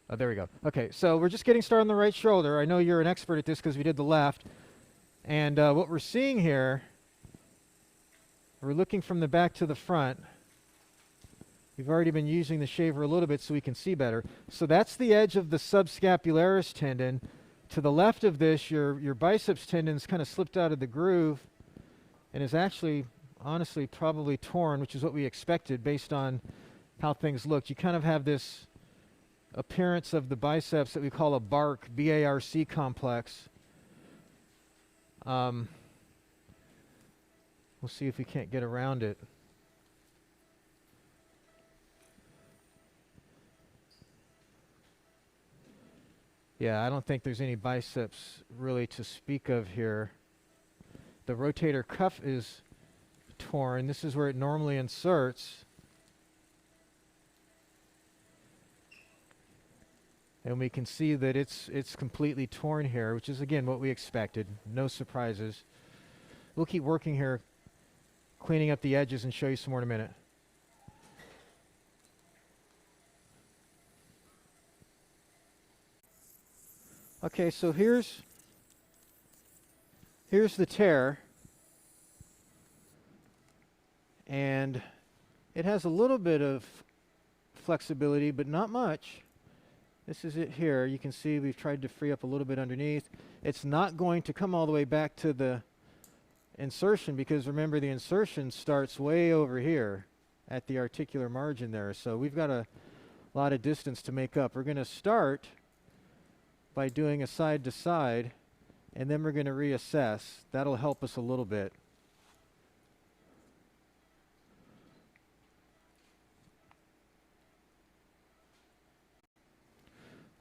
Oh, there we go. Okay, so we're just getting started on the right shoulder. I know you're an expert at this because we did the left. And what we're seeing here, we're looking from the back to the front. We've already been using the shaver a little bit so we can see better. So that's the edge of the subscapularis tendon. To the left of this, your biceps tendon's kind of slipped out of the groove and is actually, honestly, probably torn, which is what we expected based on how things looked. You kind of have this appearance of the biceps that we call a BARC, B-A-R-C complex. We'll see if we can't get around it. Yeah, I don't think there's any biceps really to speak of here. The rotator cuff is torn. This is where it normally inserts. And we can see that it's completely torn here, which is, again, what we expected. No surprises. We'll keep working here, cleaning up the edges, and show you some more in a minute. Okay, so here's the tear. And it has a little bit of flexibility, but not much. This is it here. You can see we've tried to free up a little bit underneath. It's not going to come all the way back to the insertion because remember the insertion starts way over here at the articular margin there. So we've got a lot of distance to make up. We're going to start by doing a side to side and then we're going to reassess. That'll help us a little bit.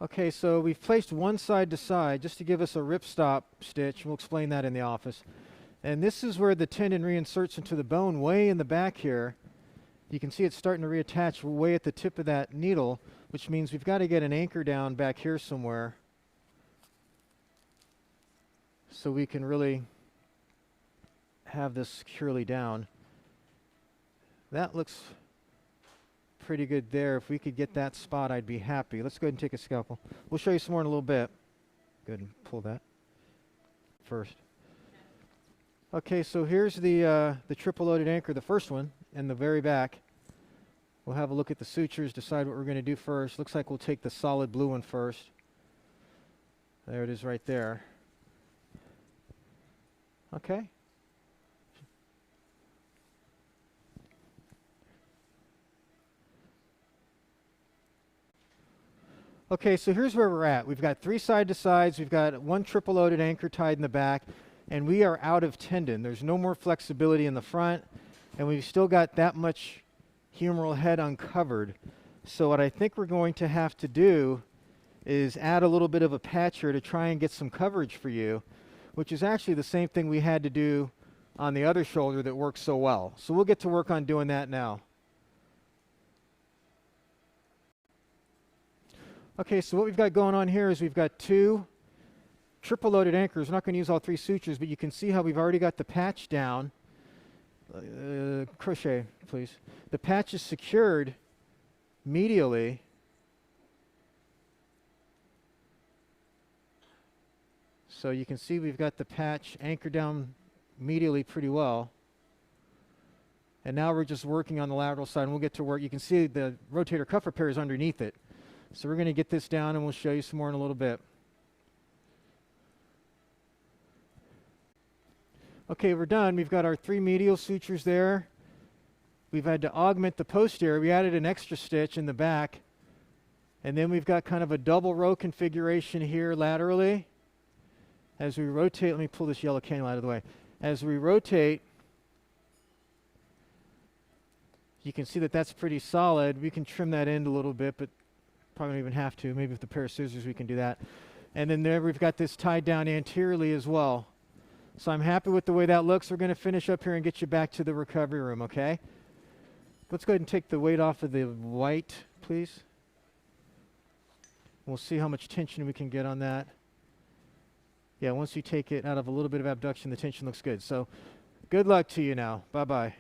Okay, so we've placed one side to side just to give us a ripstop stitch. We'll explain that in the office. And this is where the tendon reinserts into the bone way in the back here. You can see it's starting to reattach way at the tip of that needle, which means we've got to get an anchor down back here somewhere so we can really have this securely down. That looks pretty good there. If we could get that spot, I'd be happy. Let's go ahead and take a scalpel. We'll show you some more in a little bit. Go ahead and pull that first. Okay, so here's the triple loaded anchor, the first one, in the very back. We'll have a look at the sutures, decide what we're going to do first. Looks like we'll take the solid blue one first. There it is right there. Okay. Okay, so here's where we're at. We've got 3 side-to-sides. We've got 1 triple-loaded anchor tied in the back, and we are out of tendon. There's no more flexibility in the front, and we've still got that much humeral head uncovered. So what I think we're going to have to do is add a little bit of a patch here to try and get some coverage for you, which is actually the same thing we had to do on the other shoulder that worked so well. So we'll get to work on doing that now. Okay, so what we've got going on here is we've got 2 triple loaded anchors. We're not going to use all 3 sutures, but you can see how we've already got the patch down. Crochet, please. The patch is secured medially. So you can see we've got the patch anchored down medially pretty well. And now we're just working on the lateral side, and we'll get to work. You can see the rotator cuff repair is underneath it. So we're going to get this down and we'll show you some more in a little bit. Okay, we're done. We've got our 3 medial sutures there. We've had to augment the posterior. We added an extra stitch in the back. And then we've got kind of a double row configuration here laterally. As we rotate, let me pull this yellow cannula out of the way. As we rotate, you can see that that's pretty solid. We can trim that end a little bit, but probably don't even have to. Maybe with a pair of scissors we can do that. And then there we've got this tied down anteriorly as well. So I'm happy with the way that looks. We're going to finish up here and get you back to the recovery room, okay? Let's go ahead and take the weight off of the white, please. We'll see how much tension we can get on that. Yeah, once you take it out of a little bit of abduction, the tension looks good. So good luck to you now. Bye-bye.